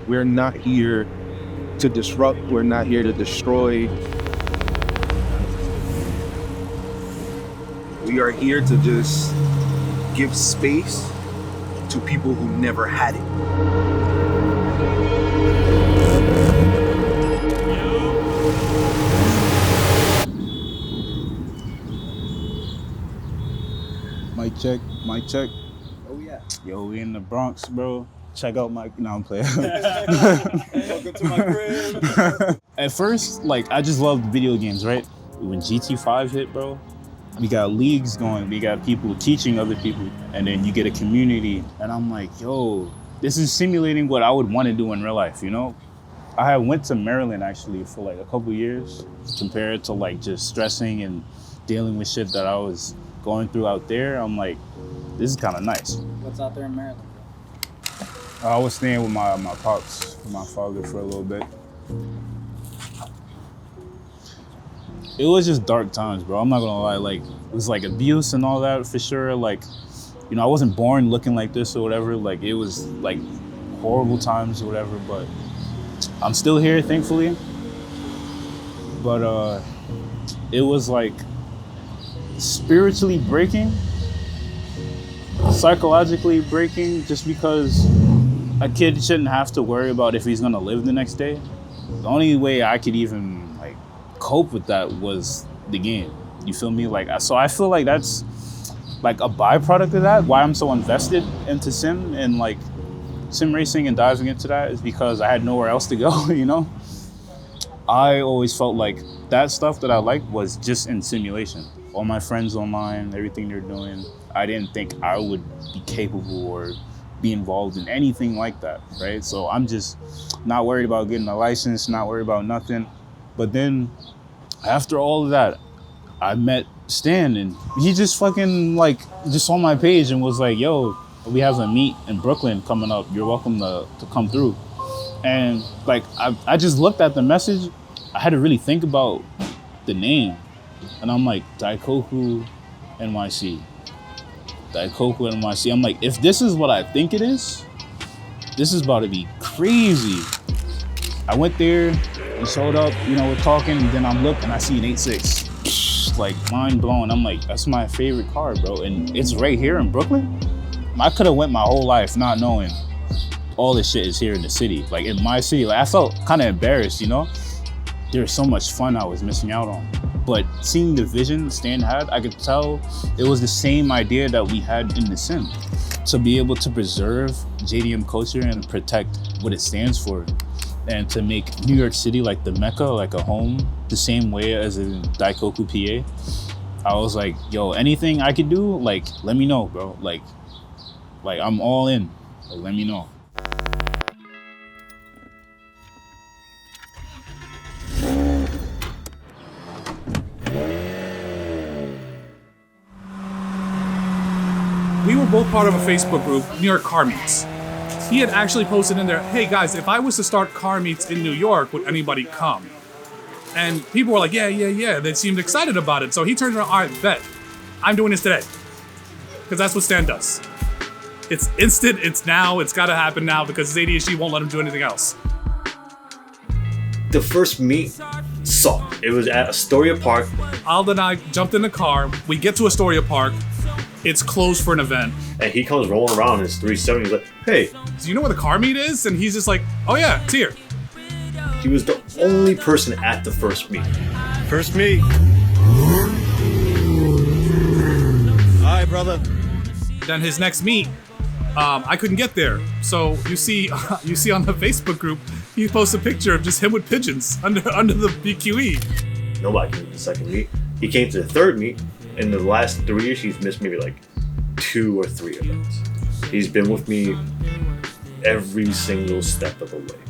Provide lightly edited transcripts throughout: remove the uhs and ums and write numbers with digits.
We're not here to disrupt. We're not here to destroy. We are here to just give space to people who never had it. Mic check, mic check. Oh yeah. Yo, we in the Bronx, bro. Check out my, no, I'm playing. Welcome to my crib. At first, like, I just loved video games, right? When GT5 hit, bro, we got leagues going, we got people teaching other people, and then you get a community, and I'm like, yo, this is simulating what I would want to do in real life, you know? I had went to Maryland, actually, for like a couple years, compared to like just stressing and dealing with shit that I was going through out there. I'm like, this is kind of nice. What's out there in Maryland, bro? I was staying with my pops, with my father for a little bit. It was just dark times, bro. I'm not gonna lie. Like, it was like abuse and all that for sure. Like, you know, I wasn't born looking like this or whatever. Like, it was like horrible times or whatever, but I'm still here, thankfully. But it was like spiritually breaking, psychologically breaking, just because a kid shouldn't have to worry about if he's gonna live the next day. The only way I could even like cope with that was the game. You feel me? Like, so I feel like that's like a byproduct of that. Why I'm so invested into sim and like sim racing and diving into that is because I had nowhere else to go, you know? I always felt like that stuff that I liked was just in simulation. All my friends online, everything they're doing, I didn't think I would be capable or be involved in anything like that, right? So I'm just not worried about getting a license, not worried about nothing. But then after all of that, I met Stan, and he just fucking like, just saw my page and was like, yo, we have a meet in Brooklyn coming up. You're welcome to come through. And like, I just looked at the message. I had to really think about the name. And I'm like, Daikoku NYC. Daikoku NYC. I'm like, if this is what I think it is, this is about to be crazy. I went there, we showed up, you know, we're talking, and then I'm looking, I see an 8.6. Like, mind blown. I'm like, that's my favorite car, bro. And it's right here in Brooklyn. I could have went my whole life not knowing all this shit is here in the city, like in my city. Like, I felt kind of embarrassed, you know? There's so much fun I was missing out on. But seeing the vision Stan had, I could tell it was the same idea that we had in the sim. To be able to preserve JDM culture and protect what it stands for. And to make New York City like the Mecca, like a home, the same way as in Daikoku, PA. I was like, yo, anything I could do, like, let me know, bro. Like I'm all in, like, let me know. We were both part of a Facebook group, New York Car Meets. He had actually posted in there, hey guys, if I was to start car meets in New York, would anybody come? And people were like, yeah. They seemed excited about it. So he turned around, all right, bet. I'm doing this today. Because that's what Stan does. It's instant, it's now, it's gotta happen now because his ADHD won't let him do anything else. The first meet sucked. It was at Astoria Park. Alden and I jumped in the car, we get to Astoria Park, it's closed for an event. And he comes rolling around in his 370. He's like, hey. Do you know where the car meet is? And he's just like, oh yeah, it's here. He was the only person at the first meet. First meet. Hi, brother. Then his next meet, I couldn't get there. So you see on the Facebook group, he posts a picture of just him with pigeons under the BQE. Nobody came to the second meet. He came to the third meet. In the last 3 years, he's missed maybe like 2 or 3 events. He's been with me every single step of the way.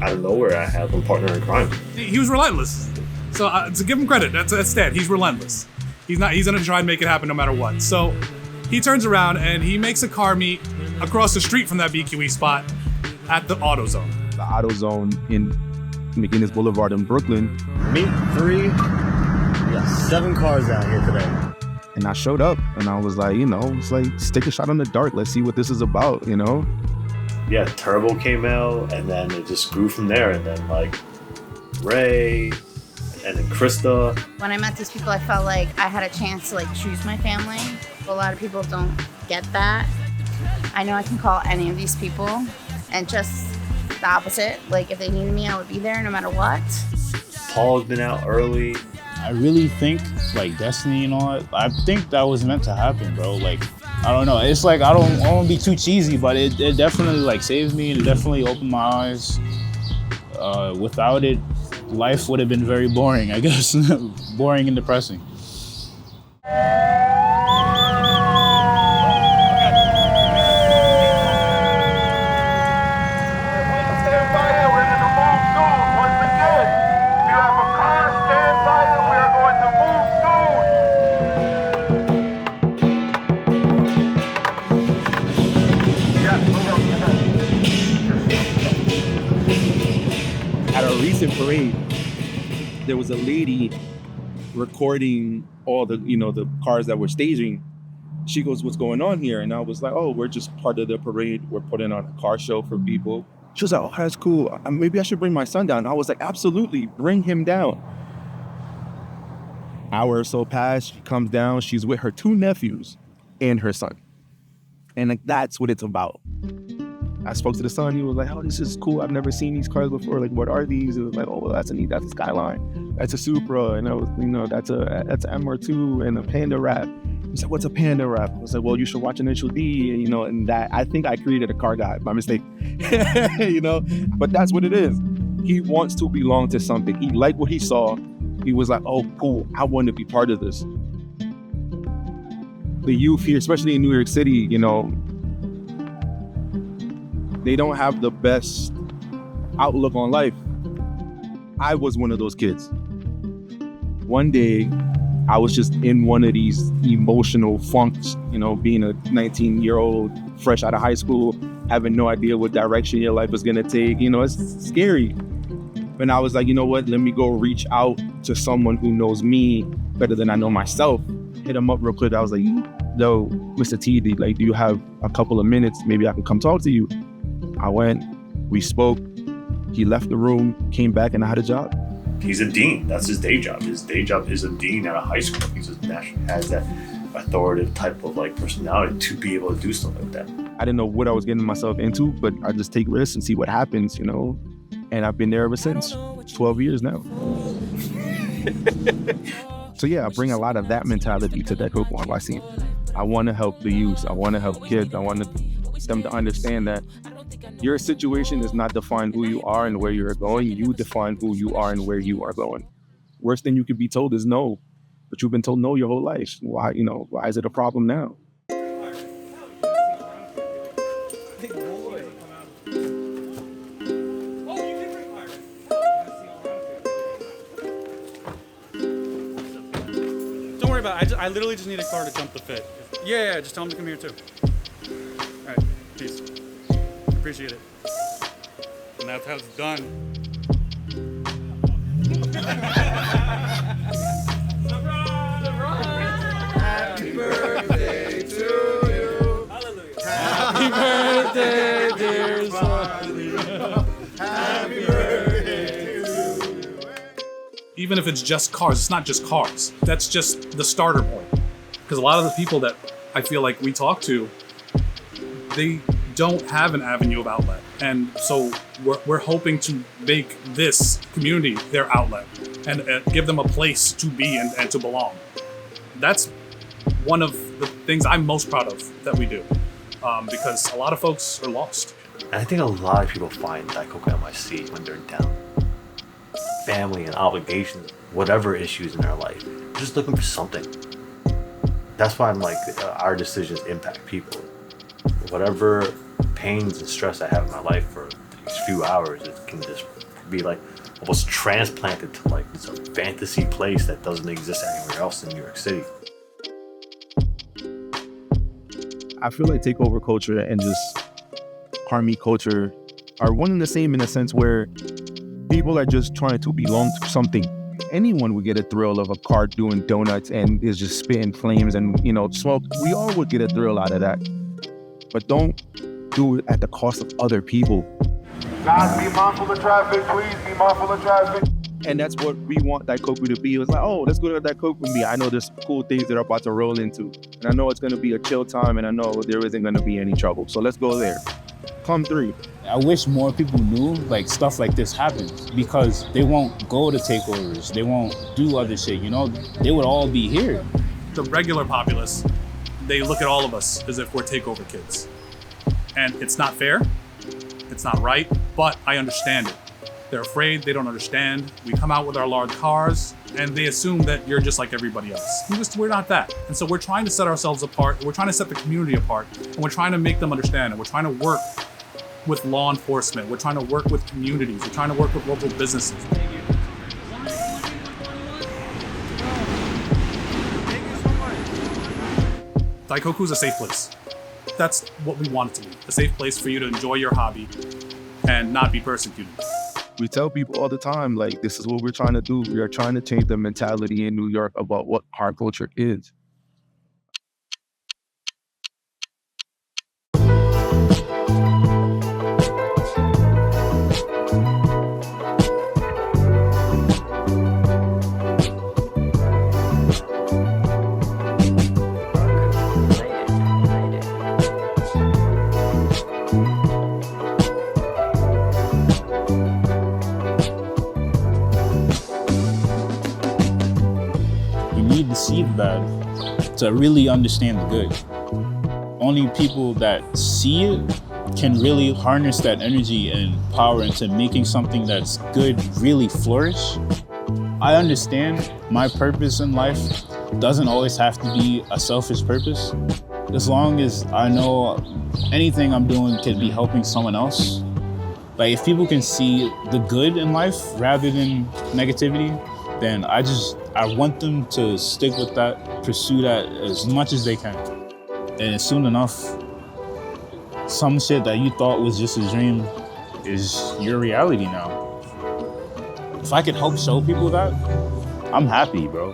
Out of nowhere, I have him partner in crime. He was relentless. So to give him credit, that's Stan. He's relentless. He's gonna try and make it happen no matter what. So he turns around and he makes a car meet across the street from that BQE spot at the AutoZone. The AutoZone in McGinnis Boulevard in Brooklyn. Meet 3. We got 7 cars out here today. And I showed up and I was like, you know, it's like, let's take a shot in the dark. Let's see what this is about, you know? yeah, Turbo came out, and then it just grew from there. And then like Ray, and then Krista. When I met these people, I felt like I had a chance to like choose my family. A lot of people don't get that. I know I can call any of these people, and just the opposite. Like if they needed me, I would be there no matter what. Paul's been out early. I really think like destiny and all that, I think that was meant to happen, bro. Like, I don't know. It's like I don't want to be too cheesy, but it definitely like saved me. It definitely opened my eyes. Without it, life would have been very boring, I guess. Boring and depressing. At a recent parade, there was a lady recording all the, the cars that were staging. She goes, "What's going on here?" And I was like, "Oh, we're just part of the parade. We're putting on a car show for people." She was like, "Oh, that's cool. Maybe I should bring my son down." I was like, "Absolutely, bring him down." Hour or so passed, she comes down, she's with her 2 nephews and her son. And like, that's what it's about. I spoke to the son, he was like, "Oh, this is cool. I've never seen these cars before. Like, what are these?" It was like, "Oh, well, that's a Skyline. That's a Supra." And I was, that's an MR2 and a Panda Wrap. He's like, "What's a Panda Wrap?" I was like, "Well, you should watch Initial D," and that, I think I created a car guy by mistake, but that's what it is. He wants to belong to something. He liked what he saw. He was like, "Oh, cool. I want to be part of this." The youth here, especially in New York City, they don't have the best outlook on life. I was one of those kids. One day, I was just in one of these emotional funks, being a 19-year-old fresh out of high school, having no idea what direction your life was gonna take. It's scary. And I was like, you know what? Let me go reach out to someone who knows me better than I know myself. Hit him up real quick. I was like, "Yo, Mr. T, do you have a couple of minutes? Maybe I can come talk to you." I went, we spoke, he left the room, came back, and I had a job. He's a dean. That's his day job. His day job is a dean at a high school. He's has that authoritative type of like personality to be able to do something like that. I didn't know what I was getting myself into, but I just take risks and see what happens, and I've been there ever since. 12 years now. So yeah, I bring a lot of that mentality to Daikoku NYC. I want to help the youth. I want to help kids. I want them to understand that your situation does not define who you are and where you're going. You define who you are and where you are going. Worst thing you could be told is no, but you've been told no your whole life. Why is it a problem now? Don't worry about it. I literally just need a car to jump the fit. Yeah, just tell him to come here too. All right, peace. Appreciate it. And that's how it's done. Happy birthday to you. Hallelujah. Happy birthday, dear son. Happy birthday to you. Even if it's just cars, it's not just cars. That's just the starter point. Because a lot of the people that I feel like we talk to, they don't have an avenue of outlet. And so we're hoping to make this community their outlet and give them a place to be and to belong. That's one of the things I'm most proud of that we do, because a lot of folks are lost. And I think a lot of people find Daikoku NYC when they're down. Family and obligations, whatever issues in their life, they're just looking for something. That's why I'm like, our decisions impact people. Whatever pains and stress I have in my life for these few hours, it can just be like almost transplanted to like this fantasy place that doesn't exist anywhere else in New York City. I feel like takeover culture and just Karmi culture are one and the same in a sense where people are just trying to belong to something. Anyone would get a thrill of a car doing donuts and is just spitting flames and, smoke. We all would get a thrill out of that. But don't do it at the cost of other people. Guys, be mindful of traffic, please be mindful of traffic. And that's what we want Daikoku to be. It was like, oh, let's go to Daikoku and be. I know there's cool things that are about to roll into. And I know it's going to be a chill time, and I know there isn't going to be any trouble. So let's go there. Come through. I wish more people knew like stuff like this happens, because they won't go to takeovers. They won't do other shit, you know? They would all be here. The regular populace, they look at all of us as if we're takeover kids. And it's not fair, it's not right, but I understand it. They're afraid, they don't understand. We come out with our large cars, and they assume that you're just like everybody else. We're not that. And so we're trying to set ourselves apart, we're trying to set the community apart, and we're trying to make them understand, and we're trying to work with law enforcement, we're trying to work with communities, we're trying to work with local businesses. Daikoku is a safe place. That's what we want it to be, a safe place for you to enjoy your hobby and not be persecuted. We tell people all the time, like, this is what we're trying to do. We are trying to change the mentality in New York about what car culture is. need to see the bad to really understand the good. Only people that see it can really harness that energy and power into making something that's good really flourish. I understand my purpose in life doesn't always have to be a selfish purpose. As long as I know anything I'm doing can be helping someone else. Like if people can see the good in life rather than negativity, then I want them to stick with that, pursue that as much as they can. And soon enough, some shit that you thought was just a dream is your reality now. If I could help show people that, I'm happy, bro.